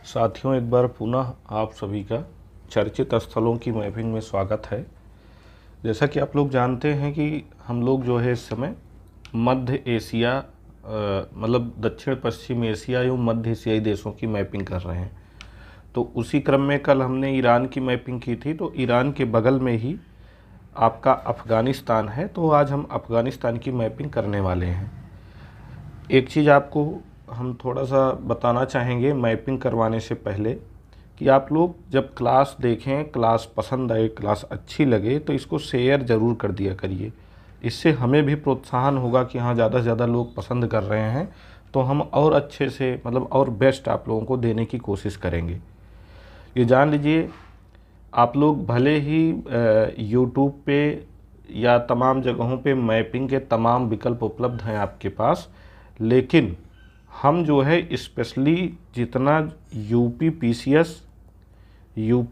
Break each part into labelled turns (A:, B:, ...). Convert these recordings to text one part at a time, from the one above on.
A: साथियों, एक बार पुनः आप सभी का चर्चित स्थलों की मैपिंग में स्वागत है। जैसा कि आप लोग जानते हैं कि हम लोग जो है इस समय मध्य एशिया मतलब दक्षिण पश्चिम एशिया एवं मध्य एशियाई देशों की मैपिंग कर रहे हैं। तो उसी क्रम में कल हमने ईरान की मैपिंग की थी। तो ईरान के बगल में ही आपका अफ़गानिस्तान है, तो आज हम अफ़गानिस्तान की मैपिंग करने वाले हैं। एक चीज़ आपको हम थोड़ा सा बताना चाहेंगे मैपिंग करवाने से पहले कि आप लोग जब क्लास देखें, क्लास पसंद आए, क्लास अच्छी लगे तो इसको शेयर ज़रूर कर दिया करिए। इससे हमें भी प्रोत्साहन होगा कि हाँ, ज़्यादा से ज़्यादा लोग पसंद कर रहे हैं, तो हम और अच्छे से मतलब और बेस्ट आप लोगों को देने की कोशिश करेंगे। ये जान लीजिए, आप लोग भले ही यूट्यूब पे या तमाम जगहों पे मैपिंग के तमाम विकल्प उपलब्ध हैं आपके पास, लेकिन हम जो है स्पेशली जितना यूपी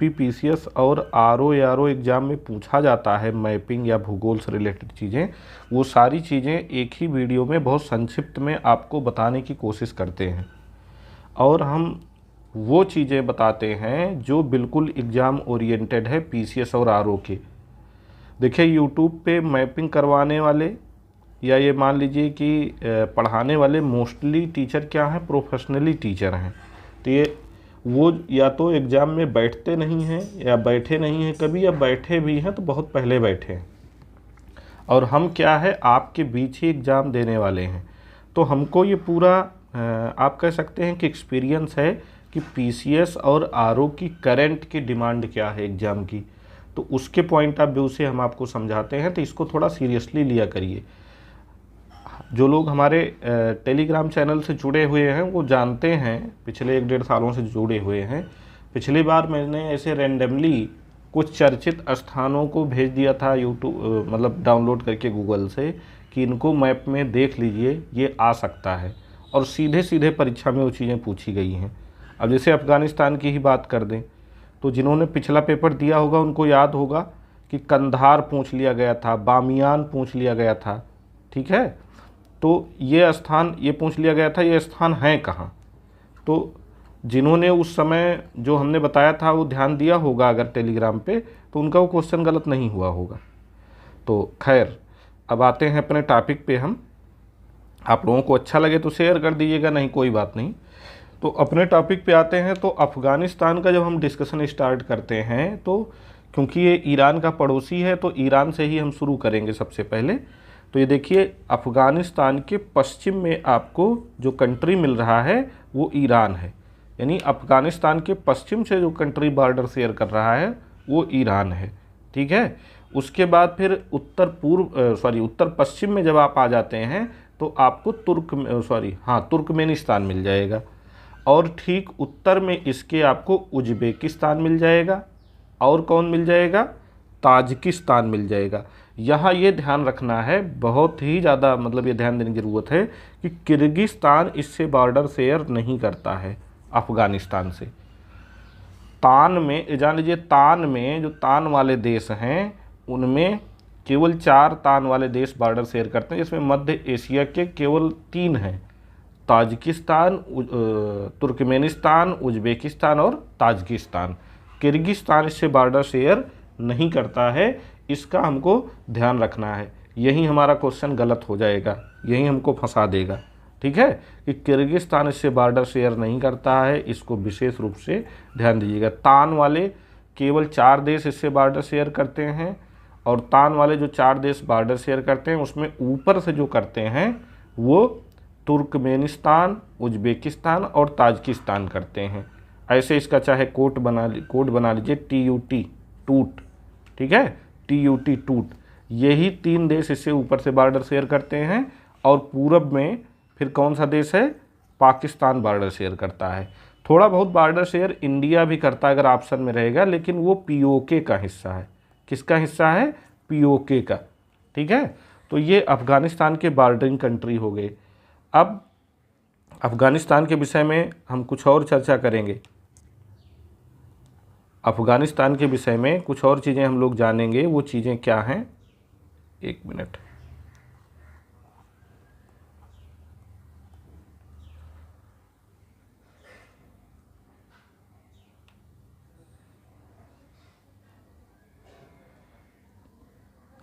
A: पीसीएस और आरओ एग्ज़ाम में पूछा जाता है मैपिंग या भूगोल से रिलेटेड चीज़ें, वो सारी चीज़ें एक ही वीडियो में बहुत संक्षिप्त में आपको बताने की कोशिश करते हैं। और हम वो चीज़ें बताते हैं जो बिल्कुल एग्ज़ाम ओरिएंटेड है पीसीएस और आरओ के। देखिए, यूट्यूब पे मैपिंग करवाने वाले या ये मान लीजिए कि पढ़ाने वाले मोस्टली टीचर क्या हैं, प्रोफेशनली टीचर हैं। तो ये वो या तो एग्ज़ाम में बैठते नहीं हैं या बैठे नहीं हैं कभी, या बैठे भी हैं तो बहुत पहले बैठे हैं। और हम क्या है, आपके बीच ही एग्ज़ाम देने वाले हैं। तो हमको ये पूरा आप कह सकते हैं कि एक्सपीरियंस है कि पीसीएस और आरओ की करंट की डिमांड क्या है एग्ज़ाम की। तो उसके पॉइंट ऑफ व्यू से हम आपको समझाते हैं, तो इसको थोड़ा सीरियसली लिया करिए। जो लोग हमारे टेलीग्राम चैनल से जुड़े हुए हैं वो जानते हैं, पिछले 1-1.5 सालों से जुड़े हुए हैं। पिछली बार मैंने ऐसे रैंडमली कुछ चर्चित स्थानों को भेज दिया था यूट्यूब मतलब डाउनलोड करके गूगल से कि इनको मैप में देख लीजिए, ये आ सकता है। और सीधे सीधे परीक्षा में वो चीज़ें पूछी गई हैं। अब जैसे अफ़गानिस्तान की ही बात कर दें, तो जिन्होंने पिछला पेपर दिया होगा उनको याद होगा कि कंधार पूछ लिया गया था, बामियान पूछ लिया गया था, ठीक है। तो ये स्थान ये पूछ लिया गया था, ये स्थान है कहाँ। तो जिन्होंने उस समय जो हमने बताया था वो ध्यान दिया होगा अगर टेलीग्राम पे, तो उनका वो क्वेश्चन गलत नहीं हुआ होगा। तो खैर, अब आते हैं अपने टॉपिक पे। हम आप लोगों को अच्छा लगे तो शेयर कर दीजिएगा, नहीं कोई बात नहीं। तो अपने टॉपिक पे आते हैं। तो अफ़गानिस्तान का जब हम डिस्कशन स्टार्ट करते हैं, तो क्योंकि ये ईरान का पड़ोसी है तो ईरान से ही हम शुरू करेंगे सबसे पहले। तो ये देखिए, अफ़गानिस्तान के पश्चिम में आपको जो कंट्री मिल रहा है वो ईरान है। यानी अफ़गानिस्तान के पश्चिम से जो कंट्री बॉर्डर शेयर कर रहा है वो ईरान है, ठीक है। उसके बाद फिर उत्तर पश्चिम में जब आप आ जाते हैं तो आपको तुर्कमेनिस्तान मिल जाएगा। और ठीक उत्तर में इसके आपको उज़्बेकिस्तान मिल जाएगा। और कौन मिल जाएगा? ताजिकिस्तान मिल जाएगा। यहाँ ये ध्यान रखना है, बहुत ही ज़्यादा मतलब ये ध्यान देने की ज़रूरत है कि किर्गिस्तान इससे बॉर्डर शेयर नहीं करता है अफ़गानिस्तान से। तान में जान लीजिए, तान में जो तान वाले देश हैं उनमें केवल 4 तान वाले देश बॉर्डर शेयर करते हैं, जिसमें मध्य एशिया के केवल 3 हैं, ताजिकिस्तान, तुर्कमेनिस्तान, उज़्बेकिस्तान और ताजिकिस्तान। किर्गिस्तान इससे बॉर्डर शेयर नहीं करता है, इसका हमको ध्यान रखना है। यही हमारा क्वेश्चन गलत हो जाएगा, यही हमको फंसा देगा, ठीक है, कि किर्गिस्तान इससे बॉर्डर शेयर नहीं करता है, इसको विशेष रूप से ध्यान दीजिएगा। तान वाले केवल 4 देश इससे बॉर्डर शेयर करते हैं, और तान वाले जो 4 देश बॉर्डर शेयर करते हैं उसमें ऊपर से जो करते हैं वो तुर्कमेनिस्तान, उज़्बेकिस्तान और ताजिकिस्तान करते हैं। ऐसे इसका चाहे कोड बना लीजिए, TUT टूट, ठीक है, TUT टूट। यही 3 देश इससे ऊपर से बॉर्डर शेयर करते हैं। और पूरब में फिर कौन सा देश है? पाकिस्तान बॉर्डर शेयर करता है। थोड़ा बहुत बॉर्डर शेयर इंडिया भी करता है अगर ऑप्शन में रहेगा, लेकिन वो POK का हिस्सा है। किसका हिस्सा है? POK का, ठीक है। तो ये अफ़गानिस्तान के बॉर्डरिंग कंट्री हो गए। अब अफ़गानिस्तान के विषय में हम कुछ और चर्चा करेंगे। अफ़गानिस्तान के विषय में कुछ और चीज़ें हम लोग जानेंगे। वो चीज़ें क्या हैं? एक मिनट।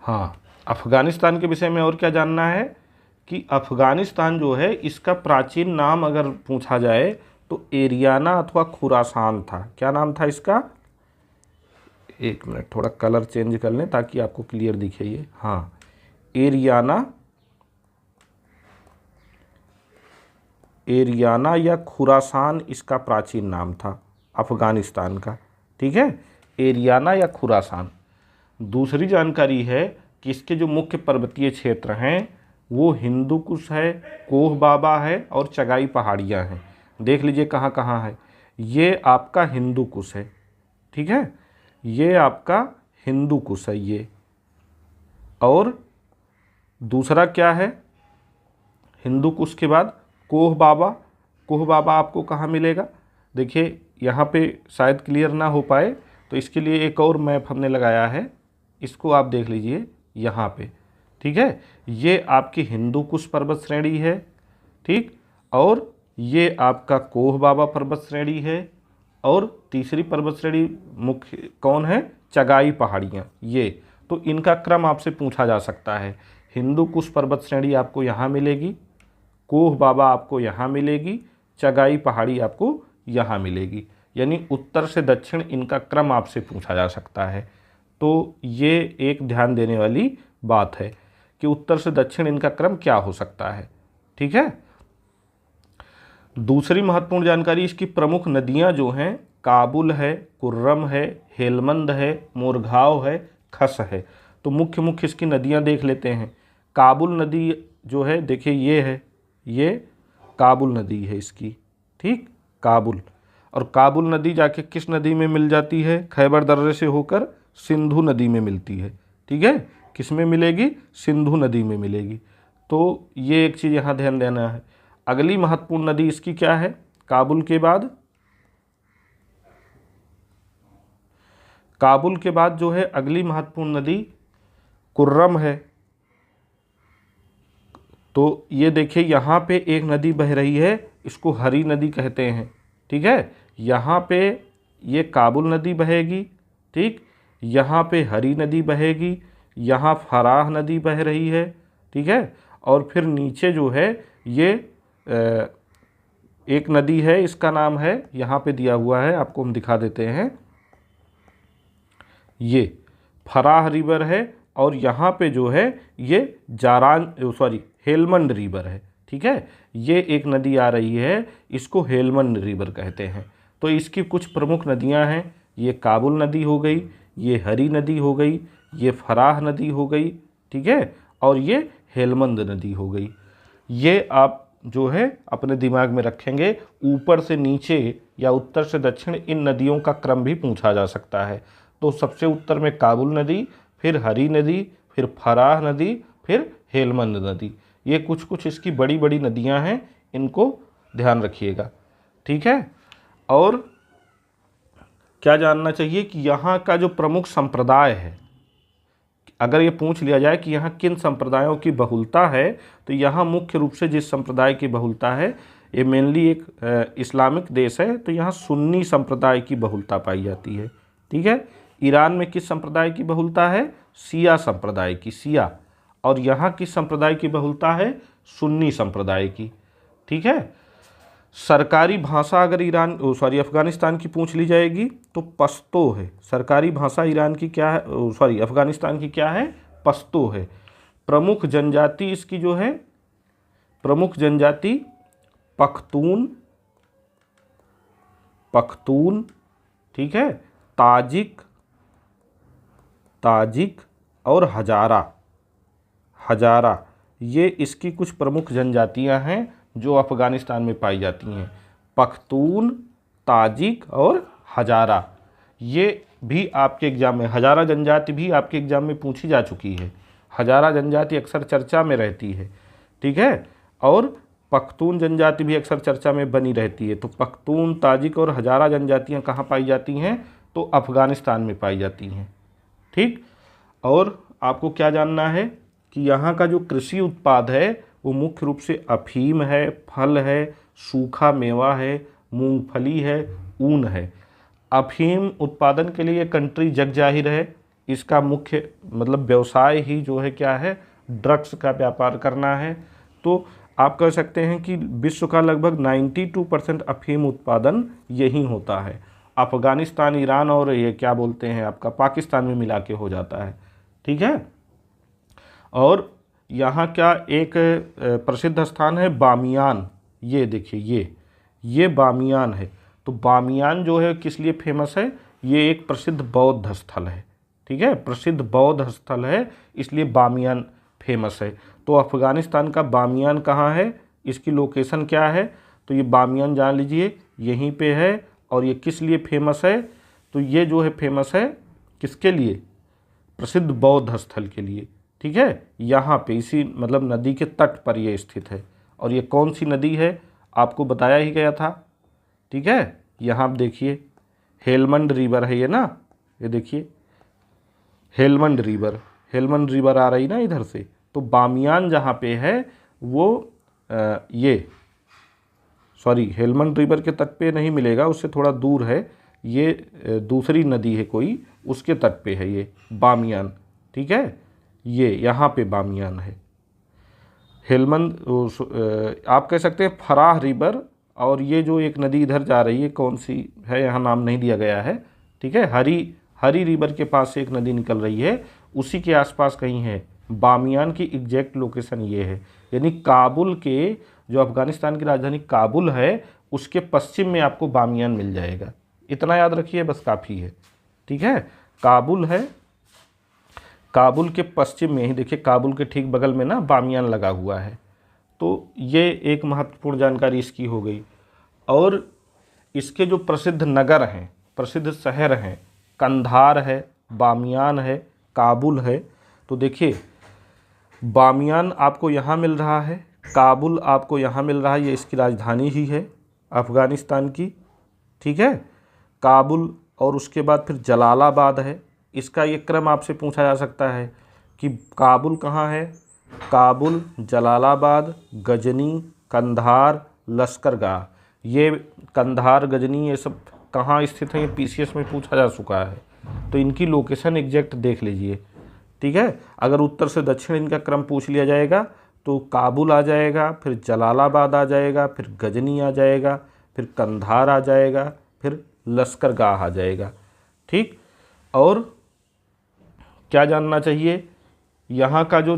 A: हाँ, अफ़गानिस्तान के विषय में और क्या जानना है कि अफ़गानिस्तान जो है इसका प्राचीन नाम अगर पूछा जाए तो एरियाना अथवा खुरासान था। क्या नाम था इसका? एक मिनट, थोड़ा कलर चेंज कर लें ताकि आपको क्लियर दिखे ये। हाँ, एरियाना या खुरासान इसका प्राचीन नाम था अफ़गानिस्तान का। ठीक है, एरियाना या खुरासान। दूसरी जानकारी है कि इसके जो मुख्य पर्वतीय क्षेत्र हैं वो हिंदू कुश है, कोह बाबा है और चगाई पहाड़ियाँ हैं। देख लीजिए कहाँ कहाँ है। ये आपका हिंदू कुश है। ठीक है, ये आपका हिंदू कुश है ये। और दूसरा क्या है, हिंदू कुश के बाद कोह बाबा। कोह बाबा आपको कहाँ मिलेगा? देखिए यहाँ पे शायद क्लियर ना हो पाए तो इसके लिए एक और मैप हमने लगाया है, इसको आप देख लीजिए यहाँ पे। ठीक है, ये आपकी हिंदू कुश पर्वत श्रेणी है। ठीक, और ये आपका कोह बाबा पर्वत श्रेणी है। और तीसरी पर्वत श्रेणी मुख्य कौन है? चगाई पहाड़ियाँ। ये तो इनका क्रम आपसे पूछा जा सकता है। हिंदू कुश पर्वत श्रेणी आपको यहाँ मिलेगी, कोह बाबा आपको यहाँ मिलेगी, चगाई पहाड़ी आपको यहाँ मिलेगी। यानी उत्तर से दक्षिण इनका क्रम आपसे पूछा जा सकता है। तो ये एक ध्यान देने वाली बात है कि उत्तर से दक्षिण इनका क्रम क्या हो सकता है। ठीक है, दूसरी महत्वपूर्ण जानकारी इसकी प्रमुख नदियाँ जो हैं काबुल है, कुर्रम है, हेलमंद है, मोरघाव है, खस है। तो मुख्य मुख्य इसकी नदियाँ देख लेते हैं। काबुल नदी जो है देखिए ये है, ये काबुल नदी है इसकी। ठीक, काबुल। और काबुल नदी जाके किस नदी में मिल जाती है? खैबर दर्रे से होकर सिंधु नदी में मिलती है। ठीक है, किस में मिलेगी? सिंधु नदी में मिलेगी। तो ये एक चीज़ यहाँ ध्यान देना है। अगली महत्वपूर्ण नदी इसकी क्या है? काबुल के बाद, काबुल के बाद जो है अगली महत्वपूर्ण नदी कुर्रम है। तो ये देखिए यहाँ पे एक नदी बह रही है, इसको हरी नदी कहते हैं। ठीक है, यहाँ पे ये काबुल नदी बहेगी। ठीक, यहाँ पे हरी नदी बहेगी, यहाँ फराह नदी बह रही है। ठीक है, और फिर नीचे जो है ये एक नदी है, इसका नाम है, यहाँ पे दिया हुआ है, आपको हम दिखा देते हैं। ये फराह रिवर है और यहाँ पे जो है ये हेलमंड रिवर है। ठीक है, ये एक नदी आ रही है, इसको हेलमंड रिवर कहते हैं। तो इसकी कुछ प्रमुख नदियाँ हैं, ये काबुल नदी हो गई, ये हरी नदी हो गई, ये फराह नदी हो गई। ठीक है, और ये हेलमंद नदी हो गई। ये आप जो है अपने दिमाग में रखेंगे। ऊपर से नीचे या उत्तर से दक्षिण इन नदियों का क्रम भी पूछा जा सकता है। तो सबसे उत्तर में काबुल नदी, फिर हरी नदी, फिर फराह नदी, फिर हेलमंद नदी। ये कुछ कुछ इसकी बड़ी बड़ी नदियां हैं, इनको ध्यान रखिएगा। ठीक है, और क्या जानना चाहिए कि यहाँ का जो प्रमुख संप्रदाय है, अगर ये पूछ लिया जाए कि यहाँ किन संप्रदायों की बहुलता है, तो यहाँ मुख्य रूप से जिस संप्रदाय की बहुलता है, ये मेनली एक इस्लामिक देश है, तो यहाँ सुन्नी संप्रदाय की बहुलता पाई जाती है। ठीक है, ईरान में किस संप्रदाय की बहुलता है? शिया संप्रदाय की, शिया। और यहाँ किस संप्रदाय की बहुलता है? सुन्नी संप्रदाय की। ठीक है, सरकारी भाषा अगर अफ़गानिस्तान की पूछ ली जाएगी तो पश्तो है। सरकारी भाषा ईरान की क्या है? अफ़गानिस्तान की क्या है? पश्तो है। प्रमुख जनजाति इसकी जो है, प्रमुख जनजाति पख्तून। ठीक है, ताजिक और हजारा, ये इसकी कुछ प्रमुख जनजातियां हैं जो अफ़गानिस्तान में पाई जाती हैं। पख्तून, ताजिक और हजारा, ये भी आपके एग्जाम में, हजारा जनजाति भी आपके एग्जाम में पूछी जा चुकी है। हजारा जनजाति अक्सर चर्चा में रहती है। ठीक है, और पख्तून जनजाति भी अक्सर चर्चा में बनी रहती है। तो पख्तून, ताजिक और हजारा जनजातियाँ कहाँ पाई जाती हैं? तो अफ़गानिस्तान में पाई जाती हैं। ठीक, और आपको क्या जानना है कि यहाँ का जो कृषि उत्पाद है वो मुख्य रूप से अफीम है, फल है, सूखा मेवा है, मूंगफली है, ऊन है। अफीम उत्पादन के लिए कंट्री जग जाहिर है, इसका मुख्य मतलब व्यवसाय ही जो है क्या है, ड्रग्स का व्यापार करना है। तो आप कह सकते हैं कि विश्व का लगभग 92% अफीम उत्पादन यही होता है। अफ़गानिस्तान, ईरान और ये क्या बोलते हैं आपका पाकिस्तान में मिला के हो जाता है, ठीक है। और यहाँ क्या एक प्रसिद्ध स्थान है बामियान, ये देखिए ये बामियान है। तो बामियान जो है किस लिए फेमस है, ये एक प्रसिद्ध बौद्ध स्थल है, ठीक है, प्रसिद्ध बौद्ध स्थल है, इसलिए बामियान फेमस है। तो अफ़गानिस्तान का बामियान कहाँ है, इसकी लोकेशन क्या है, तो ये बामियान जान लीजिए यहीं पे है। और ये किस लिए फेमस है, तो ये जो है फेमस है किसके लिए, प्रसिद्ध बौद्ध स्थल के लिए, ठीक है। यहाँ पे इसी मतलब नदी के तट पर ये स्थित है। और ये कौन सी नदी है आपको बताया ही गया था, ठीक है। यहाँ आप देखिए हेलमंड रिवर है ये ना, ये देखिए हेलमंड रिवर आ रही ना इधर से। तो बामियान जहाँ पे है वो हेलमंड रिवर के तट पे नहीं मिलेगा, उससे थोड़ा दूर है, ये दूसरी नदी है कोई, उसके तट पे है ये बामियान, ठीक है। ये यहाँ पे बामियान है। हेलमंद आप कह सकते हैं फराह रिवर। और ये जो एक नदी इधर जा रही है कौन सी है, यहाँ नाम नहीं दिया गया है, ठीक है। हरी रिवर के पास से एक नदी निकल रही है, उसी के आसपास कहीं है। बामियान की एग्जैक्ट लोकेशन ये है, यानी काबुल के, जो अफ़गानिस्तान की राजधानी काबुल है, उसके पश्चिम में आपको बामियान मिल जाएगा। इतना याद रखिए बस काफ़ी है, ठीक है। काबुल है, काबुल के पश्चिम में ही देखिए, काबुल के ठीक बगल में ना बामियान लगा हुआ है। तो ये एक महत्वपूर्ण जानकारी इसकी हो गई। और इसके जो प्रसिद्ध नगर हैं, प्रसिद्ध शहर हैं, कंधार है, बामियान है, काबुल है। तो देखिए बामियान आपको यहाँ मिल रहा है, काबुल आपको यहाँ मिल रहा है, ये इसकी राजधानी ही है अफ़गानिस्तान की, ठीक है, काबुल। और उसके बाद फिर जलालाबाद है। इसका ये क्रम आपसे पूछा जा सकता है कि काबुल कहाँ है, काबुल, जलालाबाद, गजनी, कंधार, लश्करगाह। ये कंधार, गजनी, ये सब कहाँ स्थित है, ये पीसीएस में पूछा जा चुका है। तो इनकी लोकेशन एग्जैक्ट देख लीजिए, ठीक है। अगर उत्तर से दक्षिण इनका क्रम पूछ लिया जाएगा तो काबुल आ जाएगा, फिर जलालाबाद आ जाएगा, फिर गजनी आ जाएगा, फिर कंधार आ जाएगा, फिर लश्करगाह आ जाएगा, ठीक। और क्या जानना चाहिए, यहाँ का जो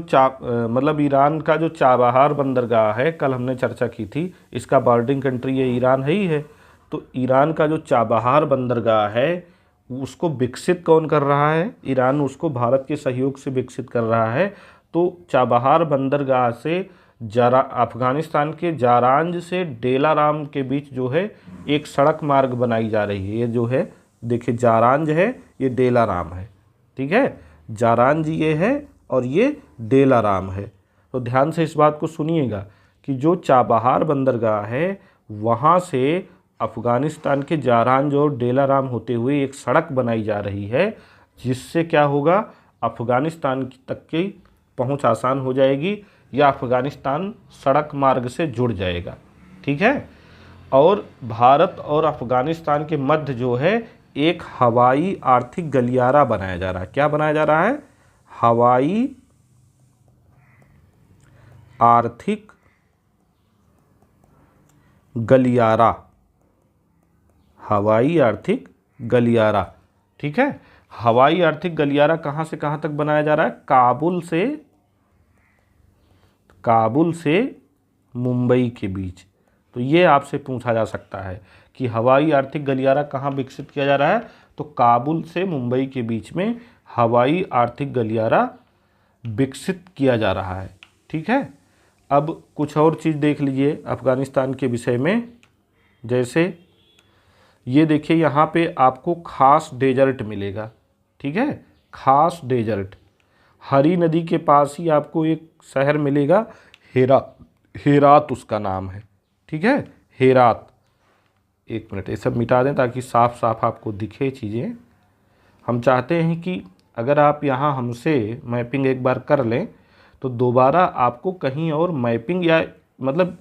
A: मतलब ईरान का जो चाबहार बंदरगाह है, कल हमने चर्चा की थी, इसका बॉर्डरिंग कंट्री ये ईरान है ही है। तो ईरान का जो चाबहार बंदरगाह है उसको विकसित कौन कर रहा है, ईरान उसको भारत के सहयोग से विकसित कर रहा है। तो चाबहार बंदरगाह से अफ़गानिस्तान के जारांज से डेलाराम के बीच जो है एक सड़क मार्ग बनाई जा रही है। ये जो है देखिए जारांज है, ये डेलाराम है, ठीक है। जारांज ये है और ये डेलाराम है। तो ध्यान से इस बात को सुनिएगा कि जो चाबहार बंदरगाह है वहाँ से अफ़गानिस्तान के जारांज और डेलाराम होते हुए एक सड़क बनाई जा रही है, जिससे क्या होगा, अफ़गानिस्तान तक की पहुँच आसान हो जाएगी, या अफ़गानिस्तान सड़क मार्ग से जुड़ जाएगा, ठीक है। और भारत और अफ़गानिस्तान के मध्य जो है एक हवाई आर्थिक गलियारा बनाया जा रहा है। क्या बनाया जा रहा है, हवाई आर्थिक गलियारा, हवाई आर्थिक गलियारा, ठीक है। हवाई आर्थिक गलियारा कहाँ से कहाँ तक बनाया जा रहा है, काबुल से मुंबई के बीच। तो ये आपसे पूछा जा सकता है कि हवाई आर्थिक गलियारा कहाँ विकसित किया जा रहा है, तो काबुल से मुंबई के बीच में हवाई आर्थिक गलियारा विकसित किया जा रहा है, ठीक है। अब कुछ और चीज़ देख लीजिए अफ़गानिस्तान के विषय में, जैसे ये देखिए यहाँ पे आपको खास डेजर्ट मिलेगा, ठीक है, खास डेजर्ट। हरी नदी के पास ही आपको एक शहर मिलेगा, हेरात उसका नाम है, ठीक है, हेरात। एक मिनट ये सब मिटा दें ताकि साफ साफ आपको दिखे चीज़ें। हम चाहते हैं कि अगर आप यहाँ हमसे मैपिंग एक बार कर लें तो दोबारा आपको कहीं और मैपिंग या मतलब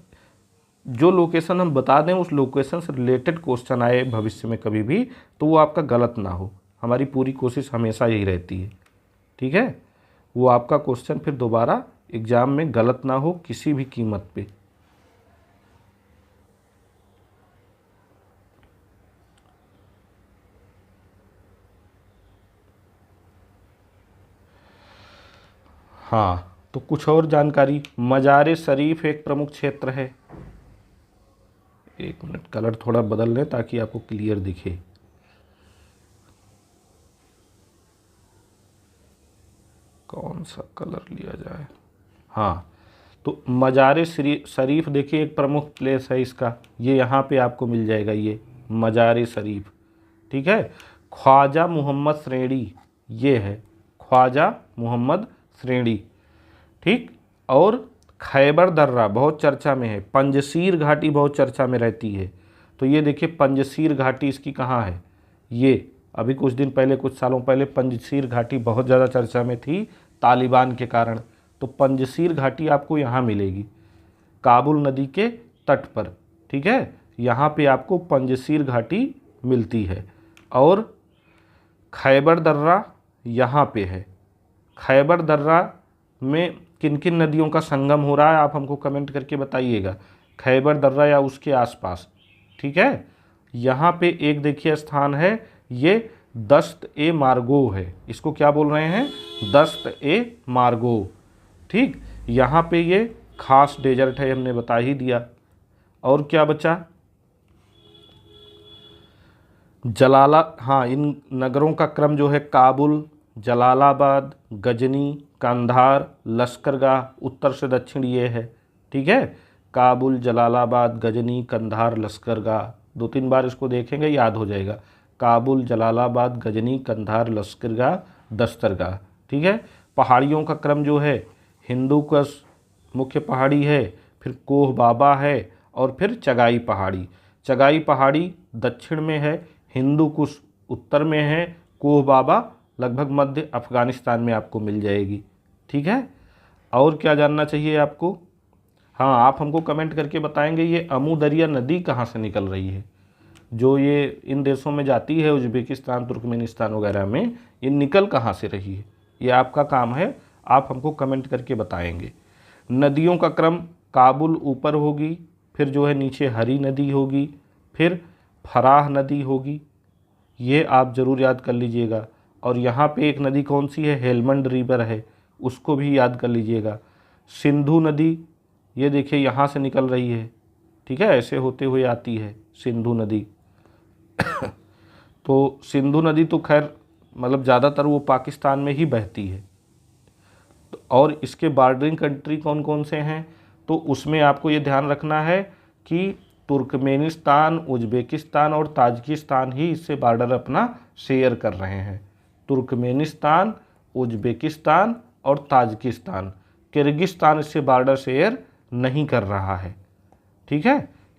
A: जो लोकेशन हम बता दें उस लोकेशन से रिलेटेड क्वेश्चन आए भविष्य में कभी भी, तो वो आपका गलत ना हो, हमारी पूरी कोशिश हमेशा यही रहती है, ठीक है। वो आपका क्वेश्चन फिर दोबारा एग्ज़ाम में गलत ना हो किसी भी कीमत पे। हाँ, तो कुछ और जानकारी, मज़ार शरीफ एक प्रमुख क्षेत्र है। एक मिनट, कलर थोड़ा बदल लें ताकि आपको क्लियर दिखे। कौन सा कलर लिया जाए? हाँ, तो मज़ार शरीफ देखिए एक प्रमुख प्लेस है इसका, ये यहाँ पे आपको मिल जाएगा, ये मज़ार शरीफ, ठीक है। ख्वाजा मोहम्मद श्रेणी ये है, ख्वाजा मोहम्मद श्रेणी, ठीक। और खैबर दर्रा बहुत चर्चा में है, पंजशीर घाटी बहुत चर्चा में रहती है। तो ये देखिए पंजशीर घाटी इसकी कहाँ है, ये अभी कुछ दिन पहले, कुछ सालों पहले पंजशीर घाटी बहुत ज़्यादा चर्चा में थी तालिबान के कारण। तो पंजशीर घाटी आपको यहाँ मिलेगी, काबुल नदी के तट पर, ठीक है। यहाँ पे आपको पंजशीर घाटी मिलती है। और खैबर दर्रा यहाँ पे है। खैबर दर्रा में किन किन नदियों का संगम हो रहा है आप हमको कमेंट करके बताइएगा, खैबर दर्रा या उसके आसपास, ठीक है। यहाँ पे एक देखिए स्थान है, ये दस्त ए मार्गो है, इसको क्या बोल रहे हैं, दस्त ए मार्गो, ठीक। यहाँ पे ये खास डेजर्ट है, हमने बता ही दिया। और क्या बचा, हाँ, इन नगरों का क्रम जो है, काबुल, जलालाबाद, गजनी, कंधार, लश्करगाह, उत्तर से दक्षिण ये है, ठीक है। काबुल, जलालाबाद, गजनी, कंधार, लश्करगाह, 2-3 बार इसको देखेंगे याद हो जाएगा। काबुल, जलालाबाद, गजनी, कंधार, लश्करगाह, दस्तरगाह, ठीक है। पहाड़ियों का क्रम जो है, हिंदू कुश मुख्य पहाड़ी है, फिर कोह बाबा है, और फिर चगाई पहाड़ी। चगाई पहाड़ी दक्षिण में है, हिंदू कुश उत्तर में है, कोह बाबा लगभग मध्य अफ़गानिस्तान में आपको मिल जाएगी, ठीक है। और क्या जानना चाहिए आपको? हाँ, आप हमको कमेंट करके बताएंगे ये अमू दरिया नदी कहाँ से निकल रही है, जो ये इन देशों में जाती है, उज़्बेकिस्तान, तुर्कमेनिस्तान वगैरह में, ये निकल कहाँ से रही है, ये आपका काम है, आप हमको कमेंट करके बताएंगे। नदियों का क्रम, काबुल ऊपर होगी, फिर जो है नीचे हरी नदी होगी, फिर फराह नदी होगी, ये आप ज़रूर याद कर लीजिएगा। और यहाँ पे एक नदी कौन सी है, हेलमंड रिवर है, उसको भी याद कर लीजिएगा। सिंधु नदी ये देखिए यहाँ से निकल रही है, ठीक है, ऐसे होते हुए आती है सिंधु नदी। तो सिंधु नदी तो खैर मतलब ज़्यादातर वो पाकिस्तान में ही बहती है। और इसके बॉर्डरिंग कंट्री कौन कौन से हैं, तो उसमें आपको ये ध्यान रखना है कि तुर्कमेनिस्तान, उज़्बेकिस्तान और ताजिकिस्तान ही इससे बॉर्डर अपना शेयर कर रहे हैं। तुर्कमेनिस्तान, उज़्बेकिस्तान और ताजिकिस्तान। किर्गिस्तान इससे बॉर्डर शेयर नहीं कर रहा है, ठीक है।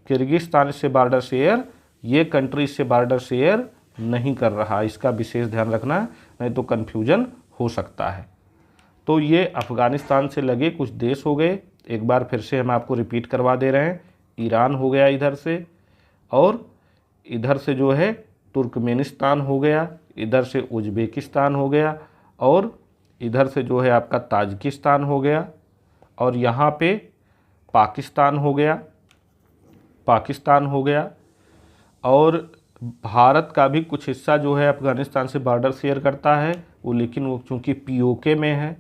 A: किर्गिस्तान इससे बॉर्डर शेयर, ये कंट्री इससे बॉर्डर शेयर नहीं कर रहा, इसका विशेष ध्यान रखना, नहीं तो कन्फ्यूजन हो सकता है। तो ये अफ़गानिस्तान से लगे कुछ देश हो गए, एक बार फिर से हम आपको रिपीट करवा दे रहे हैं। ईरान हो गया इधर से, और इधर से जो है तुर्कमेनिस्तान हो गया, इधर से उज़्बेकिस्तान हो गया, और इधर से जो है आपका ताजिकिस्तान हो गया, और यहाँ पे पाकिस्तान हो गया। और भारत का भी कुछ हिस्सा जो है अफ़गानिस्तान से बॉर्डर शेयर करता है वो, लेकिन वो चूँकि पीओके में है,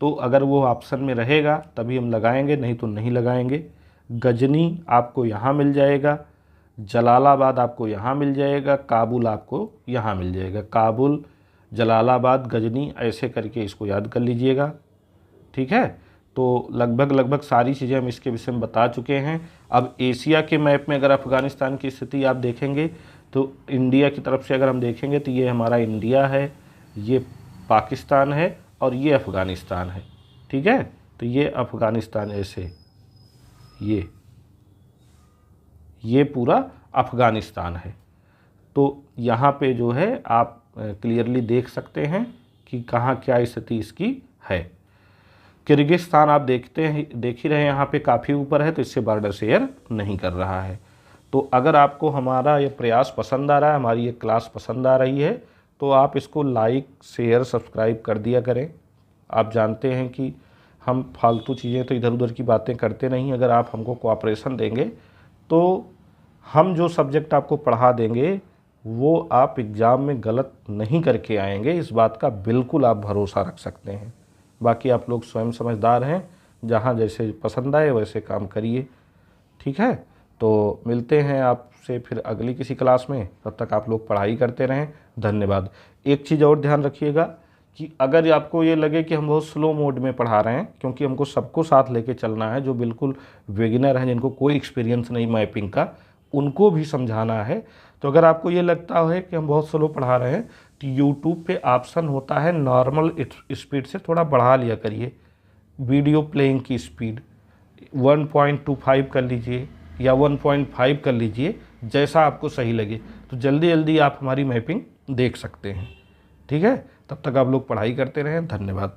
A: तो अगर वो ऑप्शन में रहेगा तभी हम लगाएंगे, नहीं तो नहीं लगाएंगे। गजनी आपको यहाँ मिल जाएगा, जलालाबाद आपको यहाँ मिल जाएगा, काबुल आपको यहाँ मिल जाएगा। काबुल, जलालाबाद, गजनी, ऐसे करके इसको याद कर लीजिएगा, ठीक है। तो लगभग सारी चीज़ें हम इसके विषय में बता चुके हैं। अब एशिया के मैप में अगर अफ़गानिस्तान की स्थिति आप देखेंगे तो इंडिया की तरफ से अगर हम देखेंगे तो ये हमारा इंडिया है, ये पाकिस्तान है, और ये अफ़गानिस्तान है, ठीक है। तो ये अफ़गानिस्तान ऐसे, ये पूरा अफ़गानिस्तान है। तो यहाँ पे जो है आप क्लियरली देख सकते हैं कि कहाँ क्या स्थिति इसकी है। किर्गिस्तान आप देख ही रहे हैं, यहाँ पे काफ़ी ऊपर है, तो इससे बॉर्डर शेयर नहीं कर रहा है। तो अगर आपको हमारा ये प्रयास पसंद आ रहा है, हमारी ये क्लास पसंद आ रही है, तो आप इसको लाइक शेयर सब्सक्राइब कर दिया करें। आप जानते हैं कि हम फालतू चीज़ें तो इधर उधर की बातें करते नहीं। अगर आप हमको कोऑपरेशन देंगे तो हम जो सब्जेक्ट आपको पढ़ा देंगे वो आप एग्ज़ाम में गलत नहीं करके आएंगे, इस बात का बिल्कुल आप भरोसा रख सकते हैं। बाकी आप लोग स्वयं समझदार हैं, जहाँ जैसे पसंद आए वैसे काम करिए, ठीक है। तो मिलते हैं आपसे फिर अगली किसी क्लास में, तब तक आप लोग पढ़ाई करते रहें। धन्यवाद। एक चीज़ और ध्यान रखिएगा कि अगर आपको ये लगे कि हम बहुत स्लो मोड में पढ़ा रहे हैं, क्योंकि हमको सबको साथ लेके चलना है, जो बिल्कुल बिगिनर हैं, जिनको कोई एक्सपीरियंस नहीं मैपिंग का, उनको भी समझाना है। तो अगर आपको ये लगता है कि हम बहुत स्लो पढ़ा रहे हैं, तो यूट्यूब पे ऑप्शन होता है नॉर्मल स्पीड से थोड़ा बढ़ा लिया करिए। वीडियो प्लेइंग की स्पीड 1.25 कर लीजिए या 1.5 कर लीजिए, जैसा आपको सही लगे। तो जल्दी जल्दी आप हमारी मैपिंग देख सकते हैं, ठीक है। तब तक आप लोग पढ़ाई करते रहें। धन्यवाद।